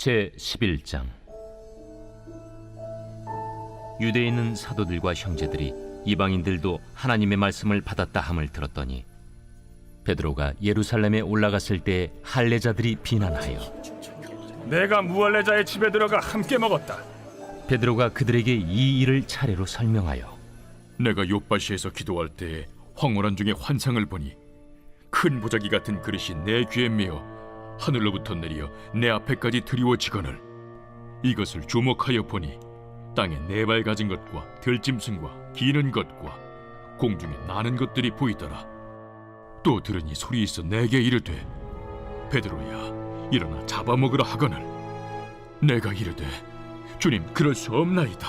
제11장. 유대에 있는 사도들과 형제들이 이방인들도 하나님의 말씀을 받았다 함을 들었더니 베드로가 예루살렘에 올라갔을 때 할례자들이 비난하여 내가 무할례자의 집에 들어가 함께 먹었다. 베드로가 그들에게 이 일을 차례로 설명하여 내가 요바시에서 기도할 때에 황홀한 중에 환상을 보니 큰 보자기 같은 그릇이 내 귀에 메어 하늘로부터 내려 내 앞에까지 드리워지거늘 이것을 주목하여 보니 땅에 네 발 가진 것과 들짐승과 기는 것과 공중에 나는 것들이 보이더라. 또 들으니 소리 있어 내게 이르되 베드로야 일어나 잡아먹으라 하거늘 내가 이르되 주님 그럴 수 없나이다.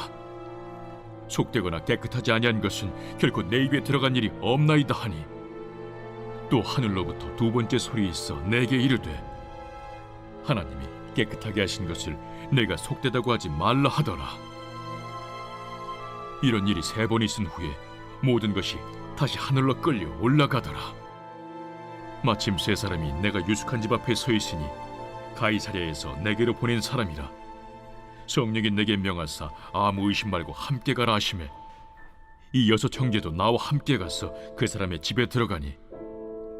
속되거나 깨끗하지 아니한 것은 결코 내 입에 들어간 일이 없나이다 하니 또 하늘로부터 두 번째 소리 있어 내게 이르되 하나님이 깨끗하게 하신 것을 내가 속되다고 하지 말라 하더라. 이런 일이 세 번 있은 후에 모든 것이 다시 하늘로 끌려 올라가더라. 마침 세 사람이 내가 유숙한 집 앞에 서 있으니 가이사랴에서 내게로 보낸 사람이라. 성령이 내게 명하사 아무 의심 말고 함께 가라 하시매 이 여섯 형제도 나와 함께 가서 그 사람의 집에 들어가니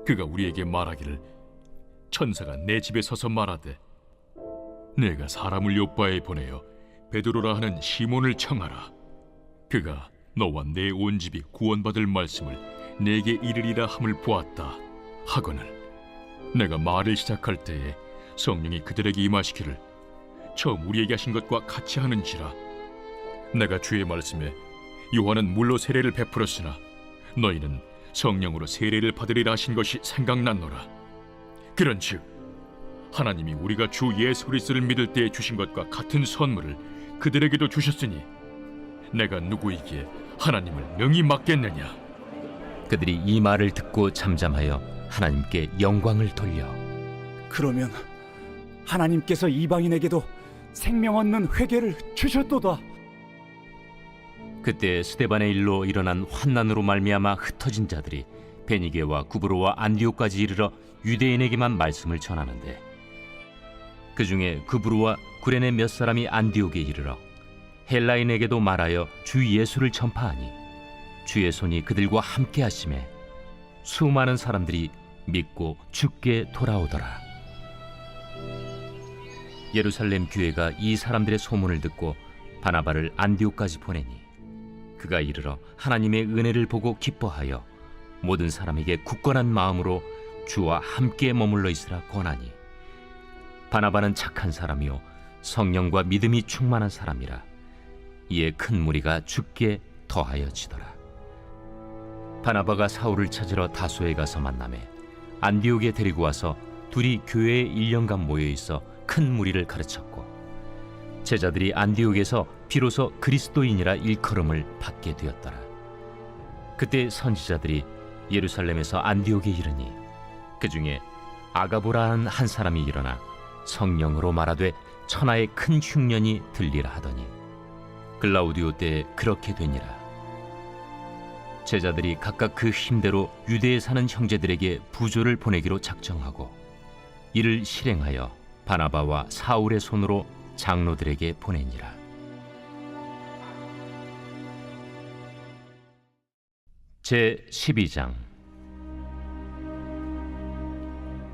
그가 우리에게 말하기를 천사가 내 집에 서서 말하되 내가 사람을 요바에 보내어 베드로라 하는 시몬을 청하라. 그가 너와 내 온 집이 구원받을 말씀을 내게 이르리라 함을 보았다 하거늘 내가 말을 시작할 때에 성령이 그들에게 임하시기를 처음 우리에게 하신 것과 같이 하는지라. 내가 주의 말씀에 요한은 물로 세례를 베풀었으나 너희는 성령으로 세례를 받으리라 하신 것이 생각났노라. 그런즉 하나님이 우리가 주 예수 그리스도를 믿을 때에 주신 것과 같은 선물을 그들에게도 주셨으니 내가 누구에게 하나님을 능히 맡겠느냐. 그들이 이 말을 듣고 잠잠하여 하나님께 영광을 돌려 그러면 하나님께서 이방인에게도 생명 얻는 회개를 주셨도다. 그때 스데반의 일로 일어난 환난으로 말미암아 흩어진 자들이 베니게와 구브로와 안디옥까지 이르러 유대인에게만 말씀을 전하는데 그 중에 구브로와 구레네 몇 사람이 안디옥에 이르러 헬라인에게도 말하여 주 예수를 전파하니 주의 손이 그들과 함께 하심에 수많은 사람들이 믿고 주께 돌아오더라. 예루살렘 교회가 이 사람들의 소문을 듣고 바나바를 안디옥까지 보내니 그가 이르러 하나님의 은혜를 보고 기뻐하여 모든 사람에게 굳건한 마음으로 주와 함께 머물러 있으라 권하니 바나바는 착한 사람이요 성령과 믿음이 충만한 사람이라. 이에 큰 무리가 주께 더하여지더라. 바나바가 사울을 찾으러 다소에 가서 만나매 안디옥에 데리고 와서 둘이 교회에 1년간 모여 있어 큰 무리를 가르쳤고 제자들이 안디옥에서 비로소 그리스도인이라 일컬음을 받게 되었더라. 그때 선지자들이 예루살렘에서 안디옥에 이르니 그 중에 아가보라는 한 사람이 일어나 성령으로 말하되 천하의 큰 흉년이 들리라 하더니 글라우디오 때에 그렇게 되니라. 제자들이 각각 그 힘대로 유대에 사는 형제들에게 부조를 보내기로 작정하고 이를 실행하여 바나바와 사울의 손으로 장로들에게 보내니라. 제12장.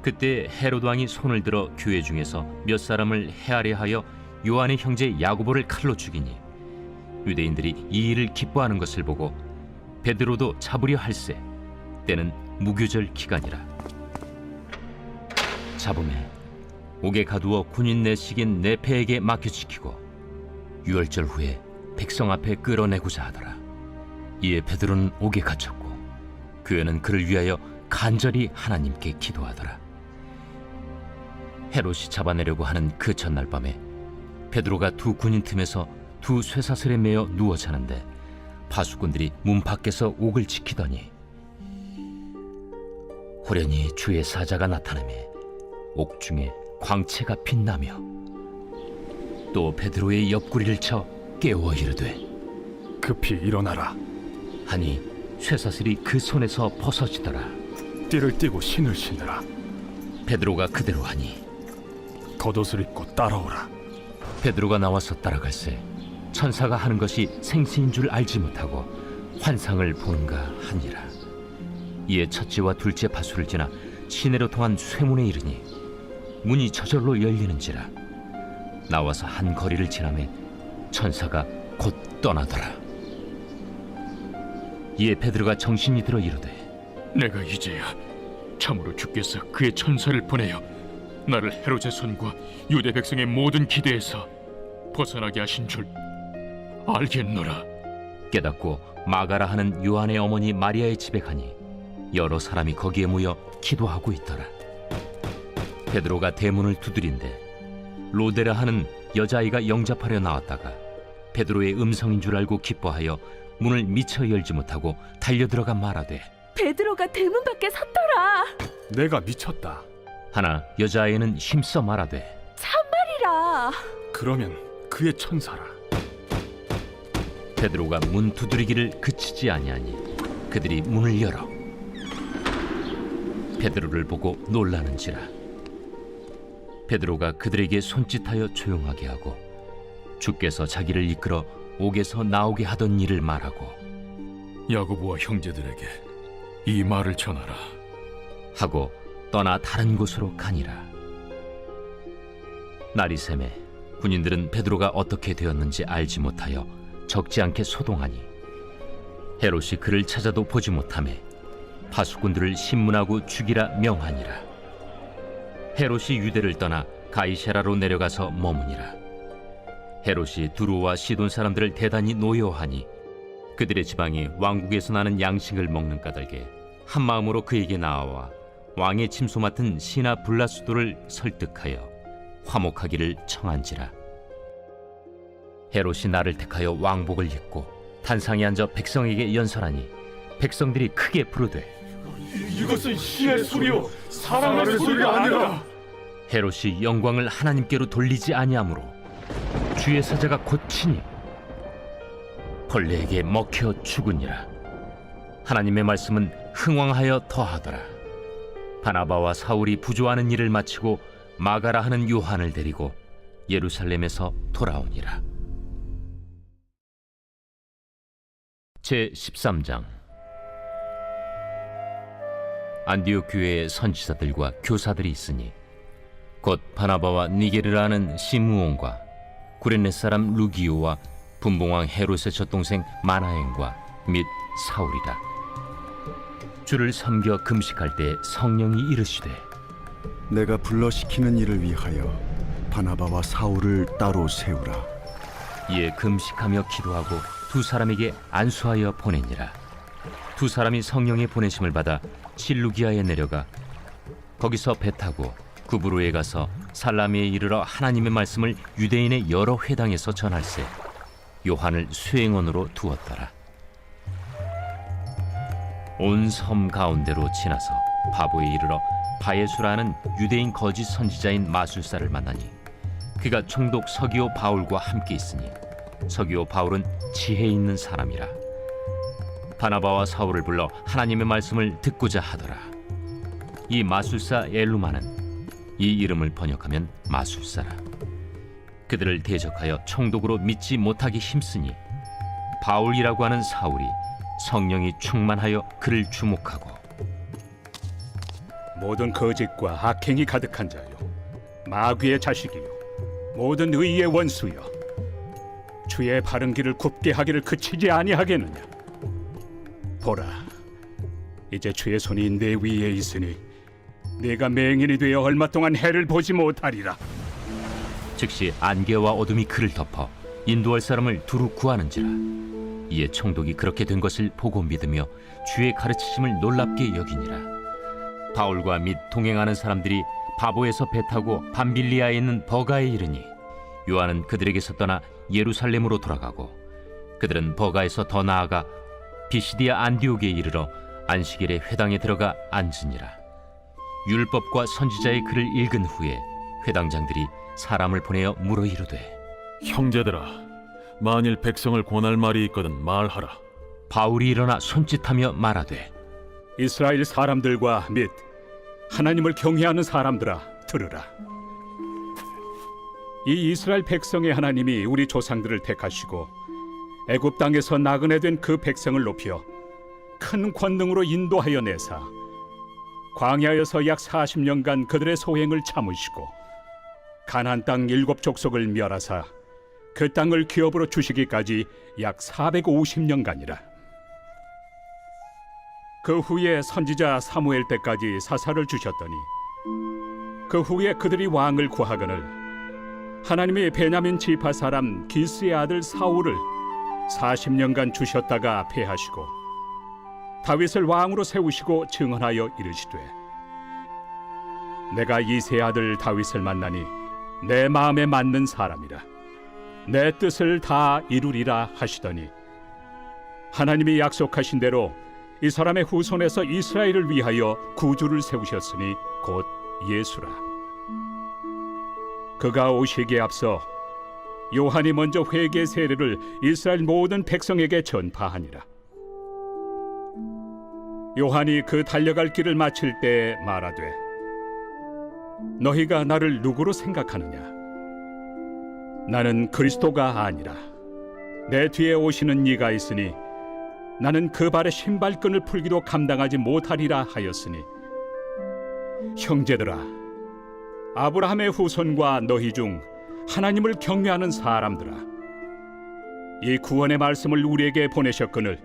그때 헤롯 왕이 손을 들어 교회 중에서 몇 사람을 해하려 하여 요한의 형제 야고보를 칼로 죽이니 유대인들이 이 일을 기뻐하는 것을 보고 베드로도 잡으려 할세 때는 무교절 기간이라. 잡음에 옥에 가두어 군인 내식인 네페에게 맡겨지키고 유월절 후에 백성 앞에 끌어내고자 하더라. 이에 베드로는 옥에 갇혔고 교회는 그를 위하여 간절히 하나님께 기도하더라. 헤롯이 잡아내려고 하는 그 전날 밤에 베드로가 두 군인 틈에서 두 쇠사슬에 매어 누워 자는데 파수꾼들이 문 밖에서 옥을 지키더니 호련히 주의 사자가 나타나매 옥중에 광채가 빛나며 또 베드로의 옆구리를 쳐 깨워 이르되 급히 일어나라. 하니 쇠사슬이 그 손에서 벗어지더라. 띠를 띠고 신을 신으라. 베드로가 그대로 하니 겉옷을 입고 따라오라. 베드로가 나와서 따라갈새 천사가 하는 것이 생시인 줄 알지 못하고 환상을 보는가 하니라. 이에 첫째와 둘째 파수를 지나 시내로 통한 쇠문에 이르니 문이 저절로 열리는지라. 나와서 한 거리를 지나매 천사가 곧 떠나더라. 이에 베드로가 정신이 들어 이르되 내가 이제야 참으로 주께서 그의 천사를 보내어 나를 헤롯의 손과 유대 백성의 모든 기대에서 벗어나게 하신 줄 알겠노라. 깨닫고 마가라 하는 요한의 어머니 마리아의 집에 가니 여러 사람이 거기에 모여 기도하고 있더라. 베드로가 대문을 두드린데 로데라 하는 여자아이가 영접하려 나왔다가 베드로의 음성인 줄 알고 기뻐하여 문을 미처 열지 못하고 달려들어가 말하되 베드로가 대문 밖에 섰더라. 내가 미쳤다. 하나 여자아이는 힘써 말하되 참말이라. 그러면 그의 천사라. 베드로가 문 두드리기를 그치지 아니하니 그들이 문을 열어 베드로를 보고 놀라는지라. 베드로가 그들에게 손짓하여 조용하게 하고 주께서 자기를 이끌어 옥에서 나오게 하던 일을 말하고 야고보와 형제들에게 이 말을 전하라. 하고 떠나 다른 곳으로 가니라. 날이 새매 군인들은 베드로가 어떻게 되었는지 알지 못하여 적지 않게 소동하니 헤롯이 그를 찾아도 보지 못하매 파수꾼들을 신문하고 죽이라 명하니라. 헤롯이 유대를 떠나 가이사라로 내려가서 머무니라. 헤롯이 두로와 시돈 사람들을 대단히 노여하니 그들의 지방이 왕국에서 나는 양식을 먹는 까닭에 한 마음으로 그에게 나아와 왕의 침소 맡은 시나 블라수도를 설득하여 화목하기를 청한지라. 헤롯이 나를 택하여 왕복을 입고 단상에 앉아 백성에게 연설하니 백성들이 크게 부르되 이것은 시의 소리요 사람의 소리가 아니라. 헤롯이 영광을 하나님께로 돌리지 아니하므로 주의 사자가 곧치니 벌레에게 먹혀 죽으니라. 하나님의 말씀은 흥왕하여 더하더라. 바나바와 사울이 부조하는 일을 마치고 마가라 하는 요한을 데리고 예루살렘에서 돌아오니라. 제 13장. 안디옥 교회에 선지자들과 교사들이 있으니 곧 바나바와 니게르라 하는 시므온과 구레네 사람 루기오와 분봉왕 헤롯의 젖동생 마나엔과 및 사울이라. 주를 섬겨 금식할 때 성령이 이르시되 내가 불러시키는 일을 위하여 바나바와 사울을 따로 세우라. 이에 금식하며 기도하고 두 사람에게 안수하여 보내니라. 두 사람이 성령의 보내심을 받아 실루기아에 내려가 거기서 배 타고 구브로에 가서 살라미에 이르러 하나님의 말씀을 유대인의 여러 회당에서 전할세 요한을 수행원으로 두었더라. 온 섬 가운데로 지나서 바보에 이르러 바예수라는 유대인 거짓 선지자인 마술사를 만나니 그가 총독 서기오 바울과 함께 있으니 서기오 바울은 지혜 있는 사람이라. 바나바와 사울을 불러 하나님의 말씀을 듣고자 하더라. 이 마술사 엘루마는 이 이름을 번역하면 마술사라. 그들을 대적하여 총독으로 믿지 못하기 힘쓰니 바울이라고 하는 사울이 성령이 충만하여 그를 주목하고 모든 거짓과 악행이 가득한 자요 마귀의 자식이요 모든 의의 원수여 주의 바른 길을 굽게 하기를 그치지 아니하겠느냐. 보라, 이제 주의 손이 내 위에 있으니 네가 맹인이 되어 얼마 동안 해를 보지 못하리라. 즉시 안개와 어둠이 그를 덮어 인도할 사람을 두루 구하는지라. 이에 총독이 그렇게 된 것을 보고 믿으며 주의 가르치심을 놀랍게 여기니라. 바울과 및 동행하는 사람들이 바보에서 배 타고 밤빌리아에 있는 버가에 이르니 요한은 그들에게서 떠나 예루살렘으로 돌아가고 그들은 버가에서 더 나아가 비시디아 안디옥에 이르러 안식일에 회당에 들어가 앉으니라. 율법과 선지자의 글을 읽은 후에 회당장들이 사람을 보내어 물어 이르되 형제들아, 만일 백성을 권할 말이 있거든 말하라. 바울이 일어나 손짓하며 말하되 이스라엘 사람들과 및 하나님을 경외하는 사람들아 들으라. 이 이스라엘 백성의 하나님이 우리 조상들을 택하시고 애굽 땅에서 나그네 된 그 백성을 높여 큰 권능으로 인도하여 내사 광야에서 약 40년간 그들의 소행을 참으시고 가나안 땅 7족속을 멸하사 그 땅을 기업으로 주시기까지 약 450년간이라. 그 후에 선지자 사무엘 때까지 사사를 주셨더니 그 후에 그들이 왕을 구하거늘 하나님이 베냐민 지파 사람 기스의 아들 사울을 40년간 주셨다가 패하시고 다윗을 왕으로 세우시고 증언하여 이르시되 내가 이새의 아들 다윗을 만나니 내 마음에 맞는 사람이라 내 뜻을 다 이루리라 하시더니 하나님이 약속하신 대로 이 사람의 후손에서 이스라엘을 위하여 구주를 세우셨으니 곧 예수라. 그가 오시기에 앞서 요한이 먼저 회개 세례를 이스라엘 모든 백성에게 전파하니라. 요한이 그 달려갈 길을 마칠 때 말하되 너희가 나를 누구로 생각하느냐? 나는 그리스도가 아니라 내 뒤에 오시는 이가 있으니 나는 그 발의 신발끈을 풀기도 감당하지 못하리라 하였으니 형제들아 아브라함의 후손과 너희 중 하나님을 경외하는 사람들아 이 구원의 말씀을 우리에게 보내셨거늘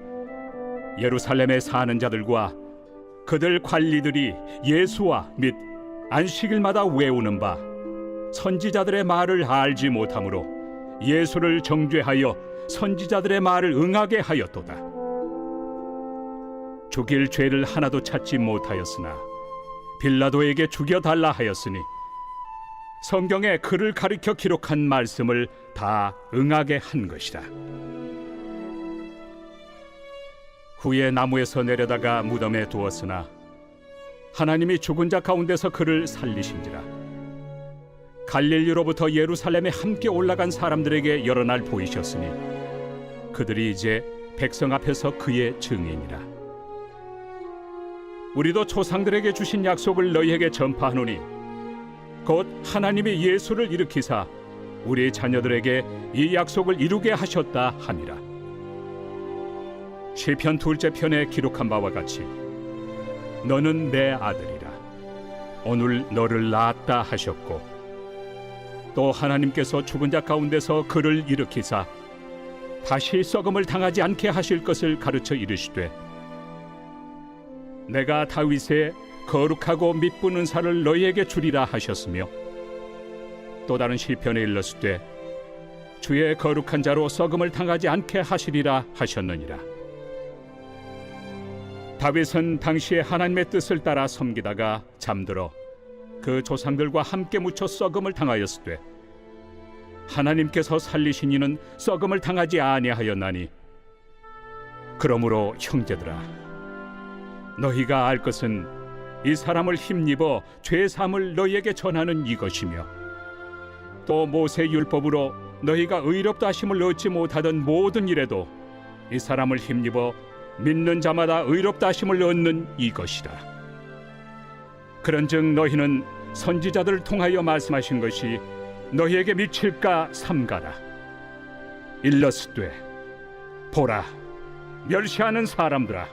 예루살렘에 사는 자들과 그들 관리들이 예수와 및 안식일마다 외우는 바 선지자들의 말을 알지 못하므로 예수를 정죄하여 선지자들의 말을 응하게 하였도다. 죽일 죄를 하나도 찾지 못하였으나 빌라도에게 죽여달라 하였으니 성경에 그를 가리켜 기록한 말씀을 다 응하게 한 것이다. 후에 나무에서 내려다가 무덤에 두었으나 하나님이 죽은 자 가운데서 그를 살리신지라. 갈릴리로부터 예루살렘에 함께 올라간 사람들에게 여러 날 보이셨으니 그들이 이제 백성 앞에서 그의 증인이라. 우리도 조상들에게 주신 약속을 너희에게 전파하노니 곧 하나님이 예수를 일으키사 우리 자녀들에게 이 약속을 이루게 하셨다 함이라. 시편 2째 편에 기록한 바와 같이 너는 내 아들이라 오늘 너를 낳았다 하셨고 또 하나님께서 죽은 자 가운데서 그를 일으키사 다시 썩음을 당하지 않게 하실 것을 가르쳐 이르시되 내가 다윗의 거룩하고 미쁜 은사를 너희에게 주리라 하셨으며 또 다른 시편에 일렀으되 주의 거룩한 자로 썩음을 당하지 않게 하시리라 하셨느니라. 다윗은 당시에 하나님의 뜻을 따라 섬기다가 잠들어 그 조상들과 함께 묻혀 썩음을 당하였으되 하나님께서 살리신 이는 썩음을 당하지 아니하였나니 그러므로 형제들아 너희가 알 것은 이 사람을 힘입어 죄 사함을 너희에게 전하는 이것이며 또 모세 율법으로 너희가 의롭다 하심을 얻지 못하던 모든 일에도 이 사람을 힘입어 믿는 자마다 의롭다 하심을 얻는 이것이라. 그런즉 너희는 선지자들을 통하여 말씀하신 것이 너희에게 미칠까 삼가라. 일러스되 보라 멸시하는 사람들아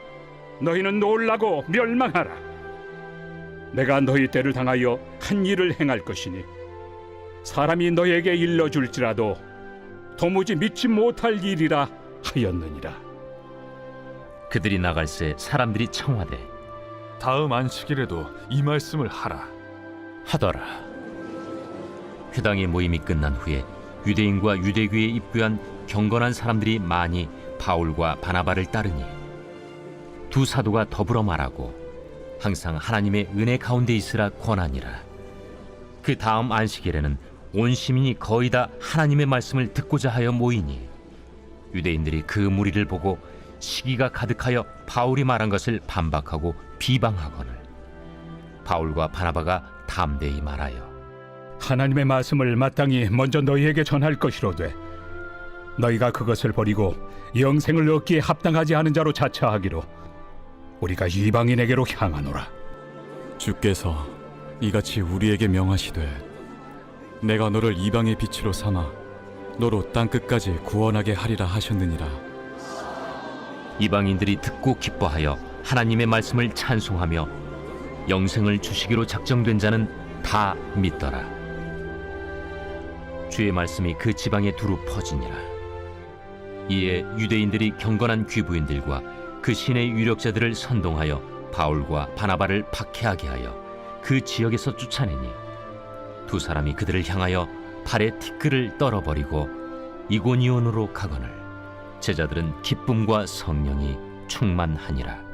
너희는 놀라고 멸망하라. 내가 너희 때를 당하여 한 일을 행할 것이니 사람이 너희에게 일러줄지라도 도무지 믿지 못할 일이라 하였느니라. 그들이 나갈새 사람들이 청하되 다음 안식일에도 이 말씀을 하라. 하더라. 회당의 모임이 끝난 후에 유대인과 유대교에 입부한 경건한 사람들이 많이 바울과 바나바를 따르니 두 사도가 더불어 말하고 항상 하나님의 은혜 가운데 있으라 권하니라. 그 다음 안식일에는 온 시민이 거의 다 하나님의 말씀을 듣고자 하여 모이니 유대인들이 그 무리를 보고 시기가 가득하여 바울이 말한 것을 반박하고 비방하거늘 바울과 바나바가 담대히 말하여 하나님의 말씀을 마땅히 먼저 너희에게 전할 것이로되 너희가 그것을 버리고 영생을 얻기에 합당하지 않은 자로 자처하기로 우리가 이방인에게로 향하노라. 주께서 이같이 우리에게 명하시되 내가 너를 이방의 빛으로 삼아 너로 땅 끝까지 구원하게 하리라 하셨느니라. 이방인들이 듣고 기뻐하여 하나님의 말씀을 찬송하며 영생을 주시기로 작정된 자는 다 믿더라. 주의 말씀이 그 지방에 두루 퍼지니라. 이에 유대인들이 경건한 귀부인들과 그 신의 유력자들을 선동하여 바울과 바나바를 박해하게 하여 그 지역에서 쫓아내니 두 사람이 그들을 향하여 발에 티끌을 떨어버리고 이고니온으로 가거늘 제자들은 기쁨과 성령이 충만하니라.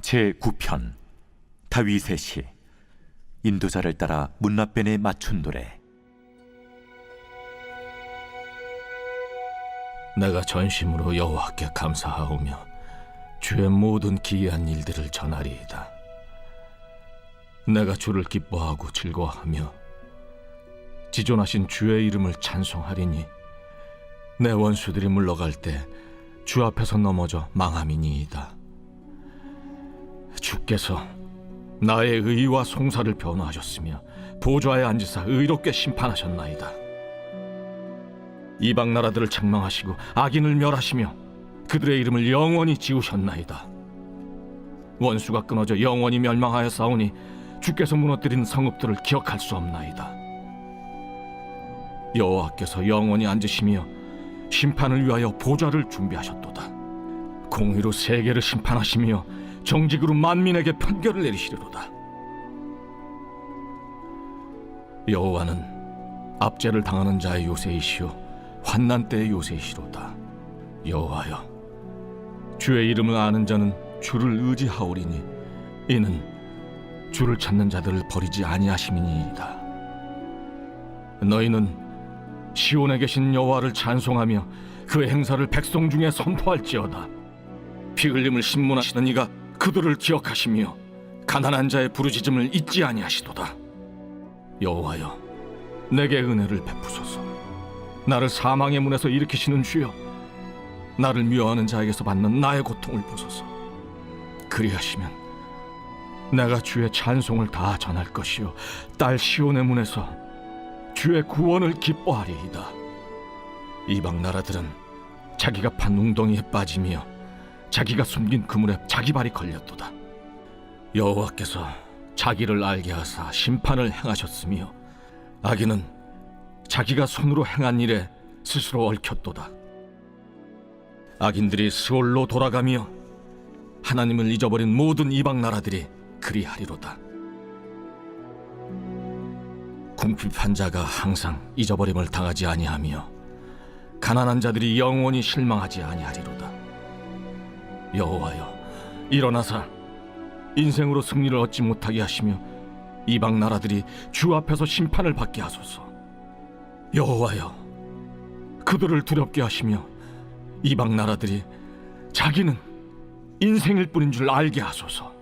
제9편 다윗의 시. 인도자를 따라 문라벤에 맞춘 노래. 내가 전심으로 여호와께 감사하오며 주의 모든 기이한 일들을 전하리이다. 내가 주를 기뻐하고 즐거워하며 지존하신 주의 이름을 찬송하리니 내 원수들이 물러갈 때 주 앞에서 넘어져 망함이니이다. 주께서 나의 의와 송사를 변호하셨으며 보좌에 앉으사 의롭게 심판하셨나이다. 이방 나라들을 책망하시고 악인을 멸하시며 그들의 이름을 영원히 지우셨나이다. 원수가 끊어져 영원히 멸망하여 싸우니 주께서 무너뜨린 성읍들을 기억할 수 없나이다. 여호와께서 영원히 앉으시며 심판을 위하여 보좌를 준비하셨도다. 공의로 세계를 심판하시며 정직으로 만민에게 판결을 내리시리로다. 여호와는 압제를 당하는 자의 요새이시오 환난 때의 요새이시로다. 여호와여, 주의 이름을 아는 자는 주를 의지하오리니 이는 주를 찾는 자들을 버리지 아니하심이니이다. 너희는 시온에 계신 여호와를 찬송하며 그 행사를 백성 중에 선포할지어다. 피 흘림을 신문하시는 이가 그들을 기억하시며 가난한 자의 부르짖음을 잊지 아니하시도다. 여호와여, 내게 은혜를 베푸소서. 나를 사망의 문에서 일으키시는 주여, 나를 미워하는 자에게서 받는 나의 고통을 보소서. 그리하시면 내가 주의 찬송을 다 전할 것이요 딸 시온의 문에서 주의 구원을 기뻐하리이다. 이방 나라들은 자기가 판 웅덩이에 빠지며 자기가 숨긴 그물에 자기 발이 걸렸도다. 여호와께서 자기를 알게 하사 심판을 행하셨으며 악인은 자기가 손으로 행한 일에 스스로 얽혔도다. 악인들이 스올로 돌아가며 하나님을 잊어버린 모든 이방 나라들이 그리하리로다. 궁핍한 자가 항상 잊어버림을 당하지 아니하며 가난한 자들이 영원히 실망하지 아니하리로다. 여호와여, 일어나사 인생으로 승리를 얻지 못하게 하시며 이방 나라들이 주 앞에서 심판을 받게 하소서. 여호와여, 그들을 두렵게 하시며 이방 나라들이 자기는 인생일 뿐인 줄 알게 하소서.